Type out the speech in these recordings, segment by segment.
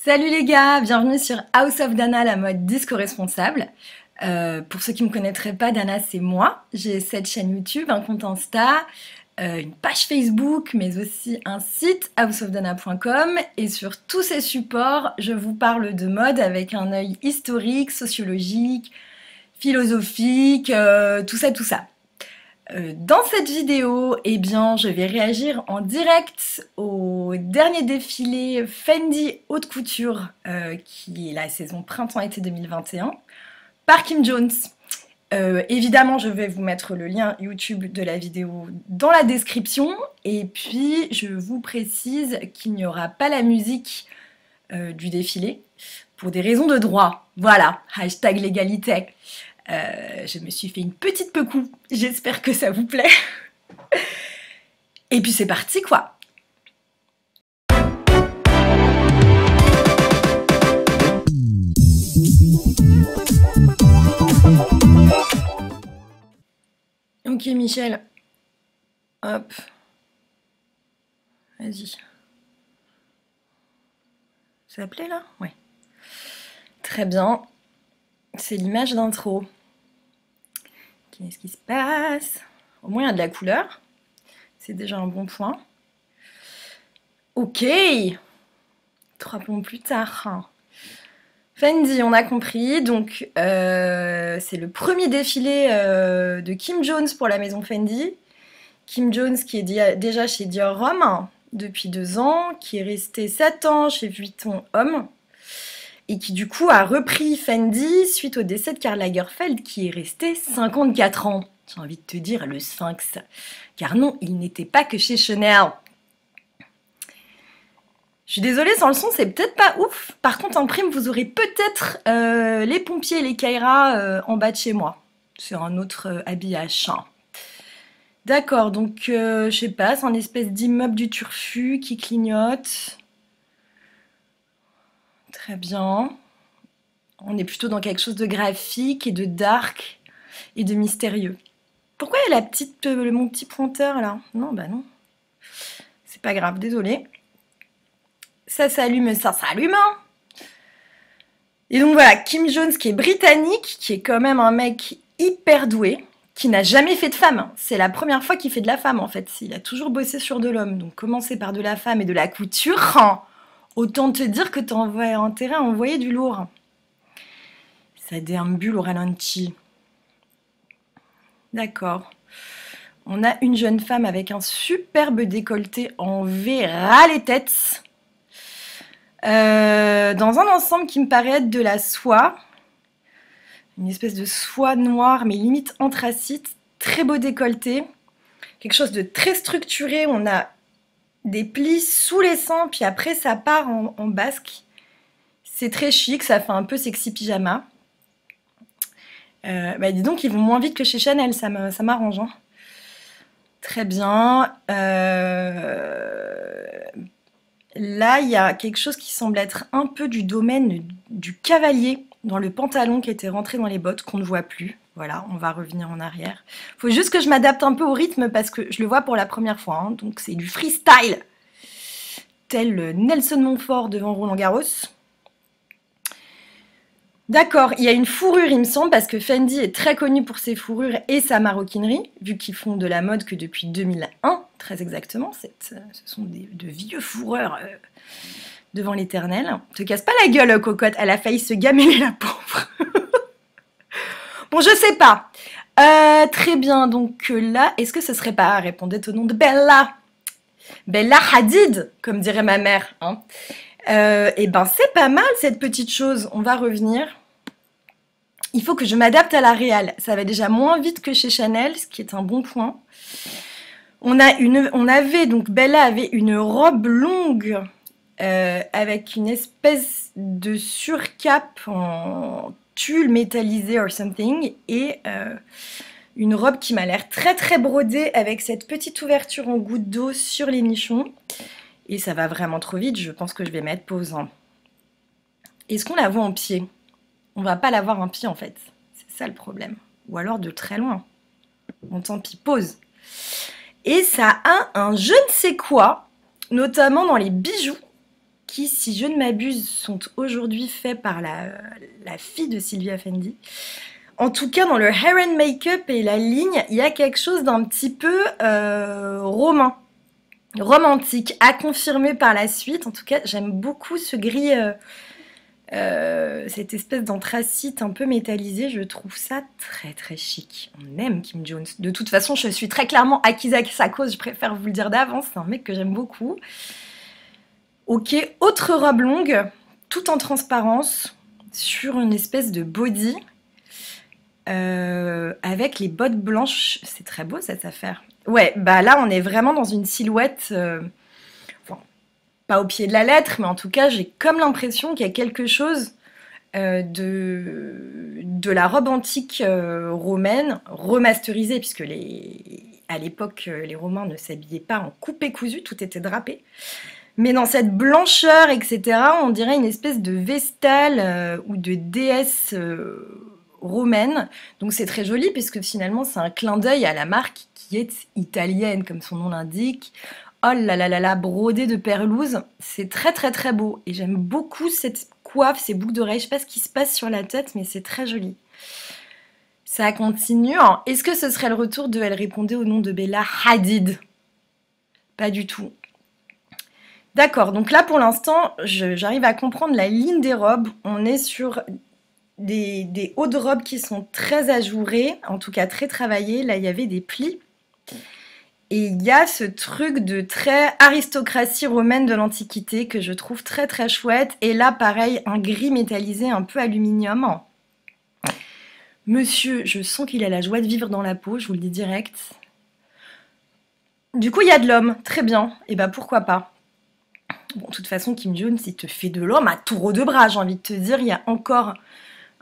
Salut les gars, bienvenue sur House of Dana, la mode disco responsable. Pour ceux qui ne me connaîtraient pas, Dana c'est moi. J'ai cette chaîne YouTube, un compte Insta, une page Facebook, mais aussi un site houseofdana.com. Et sur tous ces supports, je vous parle de mode avec un œil historique, sociologique, philosophique, tout ça, tout ça. Dans cette vidéo, eh bien, je vais réagir en direct au dernier défilé Fendi haute couture, qui est la saison printemps-été 2021, par Kim Jones. Évidemment, je vais vous mettre le lien YouTube de la vidéo dans la description. Et puis, je vous précise qu'il n'y aura pas la musique du défilé pour des raisons de droit. Voilà, hashtag l'égalité. Je me suis fait une petite pecou, j'espère que ça vous plaît. Et puis c'est parti quoi. Ok Michel, hop, vas-y. Ça plaît là? Ouais. Très bien. C'est l'image d'intro. Qu'est-ce qui se passe? Au moins il y a de la couleur. C'est déjà un bon point. Ok. 3 plombs plus tard. Fendi, on a compris. Donc c'est le premier défilé de Kim Jones pour la maison Fendi. Kim Jones qui est déjà chez Dior Homme depuis 2 ans, qui est resté 7 ans chez Vuitton Homme. Et qui du coup a repris Fendi suite au décès de Karl Lagerfeld qui est resté 54 ans. J'ai envie de te dire le sphinx. Car non, il n'était pas que chez Chanel. Je suis désolée, sans le son, c'est peut-être pas ouf. Par contre, en prime, vous aurez peut-être les pompiers et les Kaira en bas de chez moi. Sur un autre habillage. D'accord, donc je sais pas, c'est un espèce d'immeuble du Turfu qui clignote. Très bien. On est plutôt dans quelque chose de graphique et de dark et de mystérieux. Pourquoi il y a mon petit pointeur là? Non, bah non. C'est pas grave, désolé. Ça s'allume, ça s'allume. Et donc voilà, Kim Jones qui est britannique, qui est quand même un mec hyper doué, qui n'a jamais fait de femme. C'est la première fois qu'il fait de la femme en fait. Il a toujours bossé sur de l'homme. Donc commencer par de la femme et de la couture, autant te dire que tu as intérêt à envoyer du lourd. Ça déambule au ralenti. D'accord. On a une jeune femme avec un superbe décolleté en V ras les têtes. Dans un ensemble qui me paraît être de la soie. Une espèce de soie noire, mais limite anthracite. Très beau décolleté. Quelque chose de très structuré. On a des plis sous les seins, puis après ça part en basque. C'est très chic, ça fait un peu sexy pyjama. Bah dis donc, ils vont moins vite que chez Chanel, ça m'arrange. Hein. Très bien. Là, il y a quelque chose qui semble être un peu du domaine du cavalier dans le pantalon qui était rentré dans les bottes, qu'on ne voit plus. Voilà, on va revenir en arrière. Faut juste que je m'adapte un peu au rythme parce que je le vois pour la première fois. Hein, donc c'est du freestyle, tel Nelson Montfort devant Roland-Garros. D'accord, il y a une fourrure, il me semble, parce que Fendi est très connu pour ses fourrures et sa maroquinerie, vu qu'ils font de la mode que depuis 2001, très exactement. Ce sont de vieux fourreurs devant l'éternel. Te casse pas la gueule, cocotte, elle a failli se gamer la pauvre. Bon, je sais pas. Très bien, donc là, est-ce que ce serait pas, répondait au nom de Bella. Bella Hadid, comme dirait ma mère, hein. Et ben c'est pas mal cette petite chose, on va revenir. Il faut que je m'adapte à la réal, ça va déjà moins vite que chez Chanel, ce qui est un bon point. Donc Bella avait une robe longue avec une espèce de surcape en tulle métallisé or something et une robe qui m'a l'air très très brodée avec cette petite ouverture en goutte d'eau sur les nichons. Et ça va vraiment trop vite, je pense que je vais mettre pause. Est-ce qu'on la voit en pied? On va pas la voir en pied en fait, c'est ça le problème. Ou alors de très loin. Bon tant pis, pause. Et ça a un je ne sais quoi, notamment dans les bijoux, qui, si je ne m'abuse, sont aujourd'hui faits par la fille de Sylvia Fendi. En tout cas, dans le hair and make-up et la ligne, il y a quelque chose d'un petit peu romantique, à confirmer par la suite. En tout cas, j'aime beaucoup ce gris, cette espèce d'anthracite un peu métallisé. Je trouve ça très très chic. On aime Kim Jones. De toute façon, je suis très clairement acquise à sa cause. Je préfère vous le dire d'avance. C'est un mec que j'aime beaucoup. Ok, autre robe longue, tout en transparence, sur une espèce de body. Avec les bottes blanches, c'est très beau cette affaire. Ouais, bah là on est vraiment dans une silhouette, enfin, pas au pied de la lettre, mais en tout cas j'ai comme l'impression qu'il y a quelque chose de la robe antique romaine, remasterisée, puisque à l'époque les Romains ne s'habillaient pas en coupé cousu, tout était drapé. Mais dans cette blancheur, etc., on dirait une espèce de vestale ou de déesse romaine. Donc c'est très joli puisque finalement c'est un clin d'œil à la marque qui est italienne, comme son nom l'indique. Oh là là là là, brodé de perlouse. C'est très très très beau. Et j'aime beaucoup cette coiffe, ces boucles d'oreilles. Je sais pas ce qui se passe sur la tête, mais c'est très joli. Ça continue. Est-ce que ce serait le retour de Elle répondait au nom de Bella Hadid? Pas du tout. D'accord, donc là pour l'instant, j'arrive à comprendre la ligne des robes. On est sur des hauts de robe qui sont très ajourés, en tout cas très travaillés. Là, il y avait des plis. Et il y a ce truc de très aristocratie romaine de l'Antiquité que je trouve très très chouette. Et là, pareil, un gris métallisé un peu aluminium. Monsieur, je sens qu'il a la joie de vivre dans la peau, je vous le dis direct. Du coup, il y a de l'homme, très bien. Et bah pourquoi pas. Bon, de toute façon, Kim Jones, il te fait de l'homme à tour de bras, j'ai envie de te dire. Il y a encore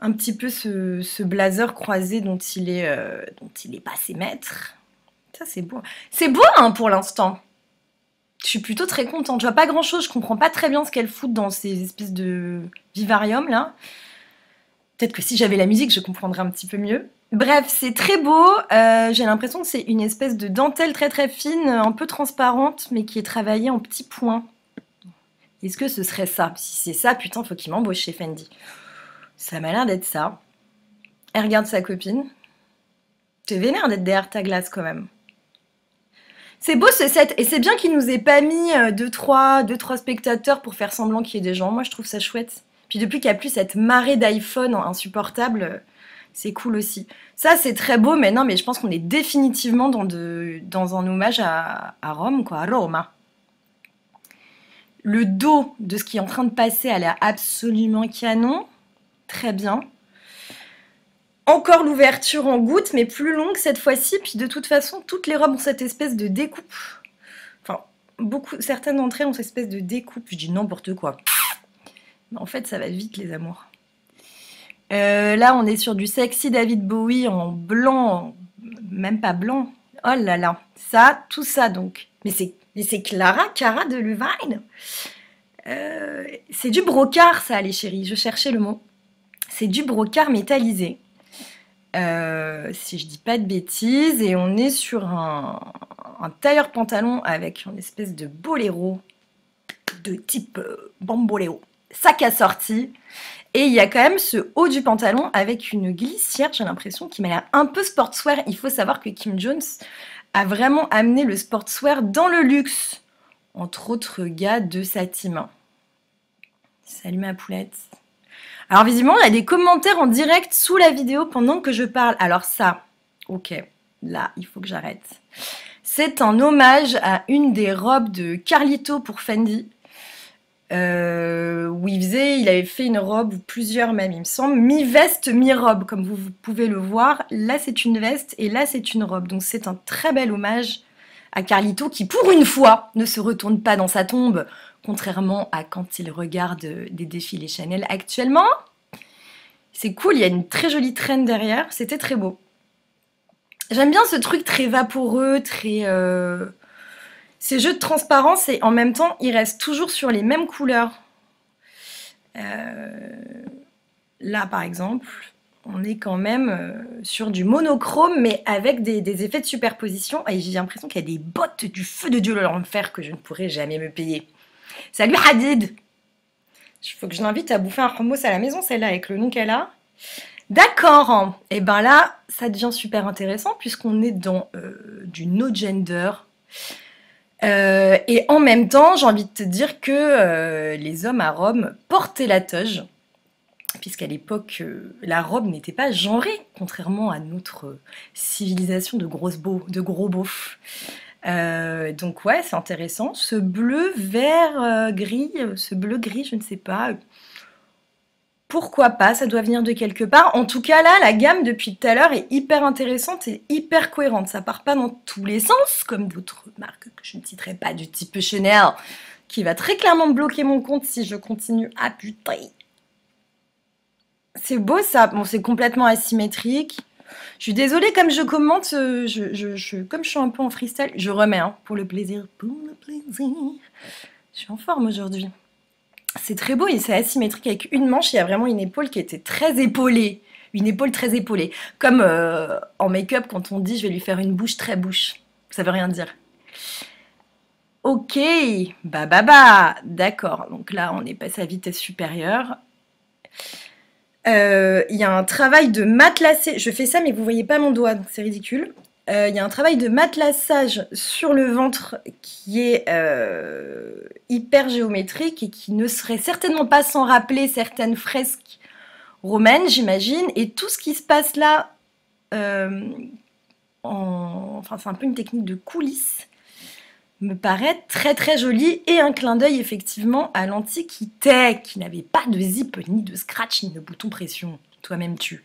un petit peu ce blazer croisé dont il est passé maître. Ça, c'est beau. C'est beau, hein, pour l'instant. Je suis plutôt très contente. Je vois pas grand-chose, je comprends pas très bien ce qu'elle fout dans ces espèces de vivariums, là. Peut-être que si j'avais la musique, je comprendrais un petit peu mieux. Bref, c'est très beau. J'ai l'impression que c'est une espèce de dentelle très très fine, un peu transparente, mais qui est travaillée en petits points. Est-ce que ce serait ça? Si c'est ça, putain, faut qu'il m'embauche chez Fendi. Ça m'a l'air d'être ça. Elle regarde sa copine. T'es vénère d'être derrière ta glace, quand même. C'est beau ce set. Et c'est bien qu'il nous ait pas mis 2-3 spectateurs pour faire semblant qu'il y ait des gens. Moi, je trouve ça chouette. Puis depuis qu'il n'y a plus cette marée d'iPhone insupportable, c'est cool aussi. Ça, c'est très beau, mais non, mais je pense qu'on est définitivement dans un hommage à Rome, quoi, à Roma. Le dos de ce qui est en train de passer a l'air absolument canon. Très bien. Encore l'ouverture en goutte, mais plus longue cette fois-ci. Puis de toute façon, toutes les robes ont cette espèce de découpe. Enfin, certaines d'entre elles ont cette espèce de découpe. Je dis n'importe quoi. Mais en fait, ça va vite, les amours. Là, on est sur du sexy David Bowie en blanc. Même pas blanc. Oh là là. Ça, tout ça donc. Mais c'est Cara de Levine. C'est du brocart, ça, les chéris. Je cherchais le mot. C'est du brocart métallisé. Si je dis pas de bêtises. Et on est sur un tailleur pantalon avec une espèce de boléro de type bamboléo. Sac assorti. Et il y a quand même ce haut du pantalon avec une glissière, j'ai l'impression, qui m'a l'air un peu sportswear. Il faut savoir que Kim Jones a vraiment amené le sportswear dans le luxe. Entre autres gars de sa team. Salut ma poulette. Alors visiblement, il y a des commentaires en direct sous la vidéo pendant que je parle. Alors ça, ok, là, il faut que j'arrête. C'est un hommage à une des robes de Carlito pour Fendi. Où il avait fait une robe, ou plusieurs même, il me semble, mi-veste, mi-robe, comme vous pouvez le voir. Là, c'est une veste et là, c'est une robe. Donc, c'est un très bel hommage à Carlito qui, pour une fois, ne se retourne pas dans sa tombe, contrairement à quand il regarde des défilés Chanel actuellement. C'est cool, il y a une très jolie traîne derrière, c'était très beau. J'aime bien ce truc très vaporeux, très... Ces jeux de transparence et en même temps, ils restent toujours sur les mêmes couleurs. Là, par exemple, on est quand même sur du monochrome, mais avec des effets de superposition. Et j'ai l'impression qu'il y a des bottes du feu de Dieu l'enfer que je ne pourrai jamais me payer. Salut Hadid! Il faut que je l'invite à bouffer un hummus à la maison, celle-là, avec le nom qu'elle a. D'accord. Et ben là, ça devient super intéressant puisqu'on est dans du no gender. Et en même temps, j'ai envie de te dire que les hommes à Rome portaient la toge, puisqu'à l'époque, la robe n'était pas genrée, contrairement à notre civilisation de gros beaufs. Donc ouais, c'est intéressant. Ce bleu, vert, gris, ce bleu gris, je ne sais pas. Pourquoi pas, ça doit venir de quelque part. En tout cas, là, la gamme depuis tout à l'heure est hyper intéressante et hyper cohérente. Ça part pas dans tous les sens, comme d'autres marques que je ne citerai pas, du type Chanel, qui va très clairement me bloquer mon compte si je continue à buter. C'est beau ça. Bon, c'est complètement asymétrique. Je suis désolée, comme je commente, comme je suis un peu en freestyle, je remets, hein, pour le plaisir. Pour le plaisir. Je suis en forme aujourd'hui. C'est très beau et c'est asymétrique avec une manche. Il y a vraiment une épaule qui était très épaulée. Une épaule très épaulée. Comme en make-up, quand on dit je vais lui faire une bouche très bouche. Ça veut rien dire. Ok, d'accord. Donc là, on est passé à vitesse supérieure. Il y a un travail de matelassé. Je fais ça, mais vous voyez pas mon doigt, donc c'est ridicule. Il y a un travail de matelassage sur le ventre qui est hyper géométrique et qui ne serait certainement pas sans rappeler certaines fresques romaines, j'imagine. Et tout ce qui se passe là, enfin c'est un peu une technique de coulisses, me paraît très très joli et un clin d'œil effectivement à l'Antiquité qui n'avait pas de zip, ni de scratch, ni de bouton pression. Toi-même tu.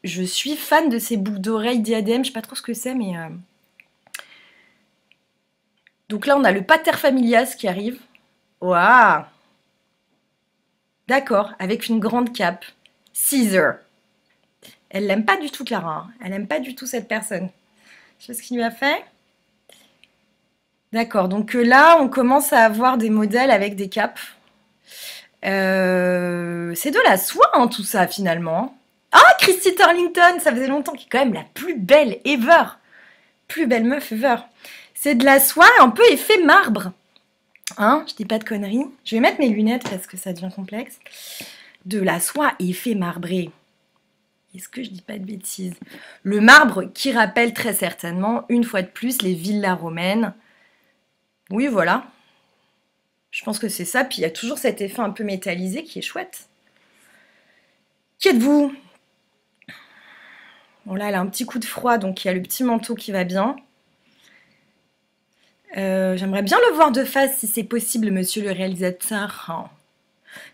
Je suis fan de ces boucles d'oreilles diadème, je sais pas trop ce que c'est, mais... Donc là, on a le pater familias qui arrive. Waouh! D'accord, avec une grande cape. Caesar. Elle l'aime pas du tout, Clara. Hein. Elle aime pas du tout cette personne. Je sais pas ce qu'il lui a fait. D'accord, donc là, on commence à avoir des modèles avec des capes. C'est de la soie, hein, tout ça, finalement. Ah, Christy Turlington, ça faisait longtemps, qui est quand même la plus belle ever. Plus belle meuf ever. C'est de la soie un peu effet marbre. Hein, je dis pas de conneries. Je vais mettre mes lunettes parce que ça devient complexe. De la soie effet marbré. Est-ce que je dis pas de bêtises? Le marbre qui rappelle très certainement, une fois de plus, les villas romaines. Oui, voilà. Je pense que c'est ça. Puis il y a toujours cet effet un peu métallisé qui est chouette. Qui êtes-vous? Bon là, elle a un petit coup de froid, donc il y a le petit manteau qui va bien. J'aimerais bien le voir de face si c'est possible, monsieur le réalisateur. Oh.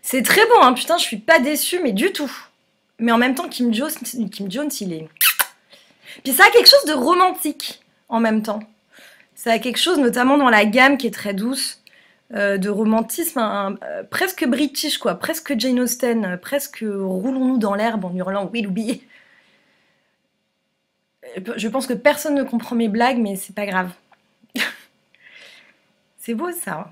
C'est très beau, hein, putain, je suis pas déçue, mais du tout. Mais en même temps, Kim Jones, il est... Puis ça a quelque chose de romantique, en même temps. Ça a quelque chose, notamment dans la gamme qui est très douce, de romantisme, presque british, quoi, presque Jane Austen, presque roulons-nous dans l'herbe en hurlant « Willoughby ». Je pense que personne ne comprend mes blagues, mais c'est pas grave. C'est beau, ça.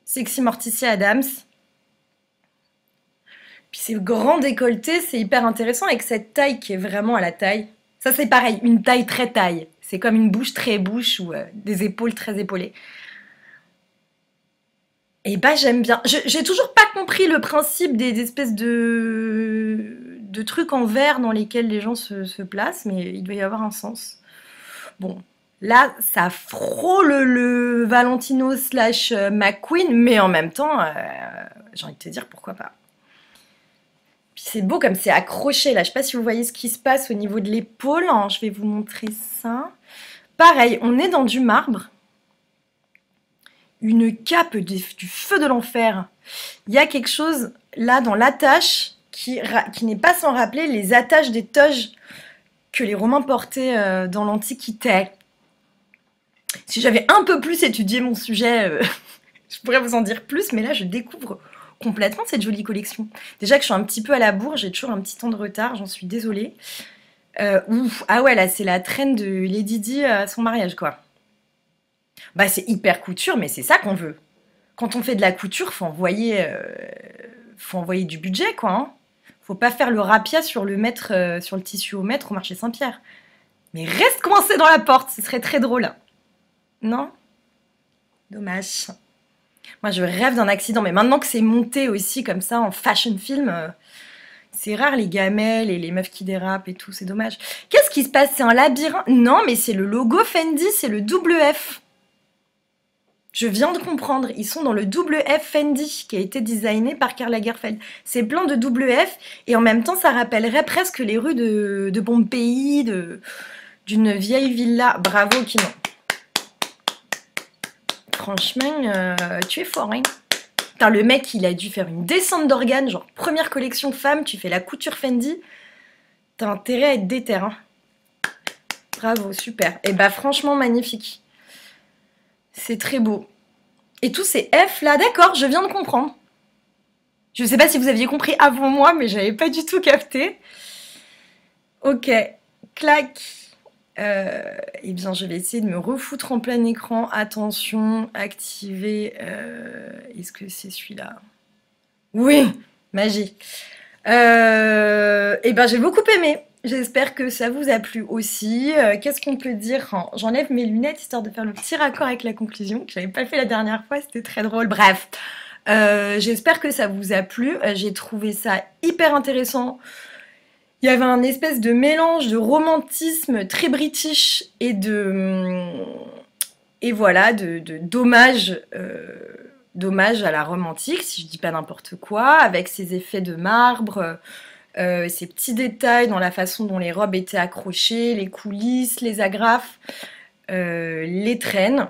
Sexy Morticia Adams. Puis ces grands décolletés, c'est hyper intéressant avec cette taille qui est vraiment à la taille. Ça, c'est pareil, une taille très taille. C'est comme une bouche très bouche ou des épaules très épaulées. Et bah, j'aime bien. J'ai toujours pas compris le principe des espèces de trucs en verre dans lesquels les gens se placent, mais il doit y avoir un sens. Bon, là, ça frôle le Valentino slash McQueen, mais en même temps, j'ai envie de te dire pourquoi pas. Puis c'est beau comme c'est accroché là. Je sais pas si vous voyez ce qui se passe au niveau de l'épaule. Hein. Je vais vous montrer ça. Pareil, on est dans du marbre. Une cape du feu de l'enfer. Il y a quelque chose là dans l'attache qui n'est pas sans rappeler les attaches des toges que les Romains portaient dans l'Antiquité. Si j'avais un peu plus étudié mon sujet, je pourrais vous en dire plus, mais là je découvre complètement cette jolie collection. Déjà que je suis un petit peu à la bourre, j'ai toujours un petit temps de retard, j'en suis désolée. Ah ouais, là c'est la traîne de Lady Di à son mariage, quoi. Bah c'est hyper couture, mais c'est ça qu'on veut. Quand on fait de la couture, faut envoyer du budget, quoi. Hein. Faut pas faire le rapia sur le tissu au mètre au marché Saint-Pierre. Mais reste coincé dans la porte, ce serait très drôle. Non? Dommage. Moi, je rêve d'un accident, mais maintenant que c'est monté aussi comme ça en fashion film, c'est rare les gamelles et les meufs qui dérapent et tout, c'est dommage. Qu'est-ce qui se passe? C'est un labyrinthe? Non, mais c'est le logo Fendi, c'est le double F. Je viens de comprendre, ils sont dans le double F Fendi qui a été designé par Karl Lagerfeld. C'est plein de double F et en même temps ça rappellerait presque les rues de Pompéi, d'une vieille villa. Bravo Kinon. Franchement, tu es fort, hein. Putain, le mec, il a dû faire une descente d'organes, genre première collection femme, tu fais la couture Fendi. T'as intérêt à être déter, hein. Bravo, super. Et bah franchement, magnifique. C'est très beau. Et tous ces F là, d'accord, je viens de comprendre. Je sais pas si vous aviez compris avant moi, mais j'avais pas du tout capté. Ok, clac. Eh bien, je vais essayer de me refoutre en plein écran. Attention, activer. Est-ce que c'est celui-là? Oui, magie. Eh bien, j'ai beaucoup aimé. J'espère que ça vous a plu aussi. Qu'est-ce qu'on peut dire? J'enlève mes lunettes histoire de faire le petit raccord avec la conclusion que j'avais pas fait la dernière fois. C'était très drôle. Bref, j'espère que ça vous a plu. J'ai trouvé ça hyper intéressant. Il y avait un espèce de mélange de romantisme très british et voilà, d'hommage d'hommage à la Rome antique, si je dis pas n'importe quoi, avec ces effets de marbre, ces petits détails dans la façon dont les robes étaient accrochées, les coulisses, les agrafes, les traînes.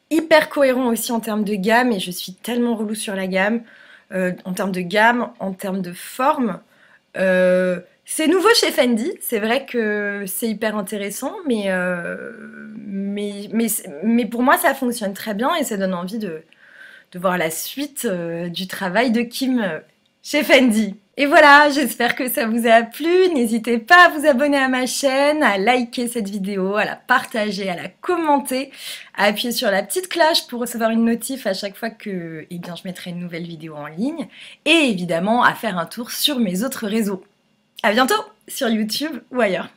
Hyper cohérent aussi en termes de gamme, et je suis tellement relou sur la gamme, en termes de gamme, en termes de forme. C'est nouveau chez Fendi, c'est vrai que c'est hyper intéressant, mais pour moi ça fonctionne très bien et ça donne envie de voir la suite du travail de Kim chez Fendi. Et voilà, j'espère que ça vous a plu. N'hésitez pas à vous abonner à ma chaîne, à liker cette vidéo, à la partager, à la commenter, à appuyer sur la petite cloche pour recevoir une notif à chaque fois que je mettrai une nouvelle vidéo en ligne. Et évidemment, à faire un tour sur mes autres réseaux. À bientôt sur YouTube ou ailleurs.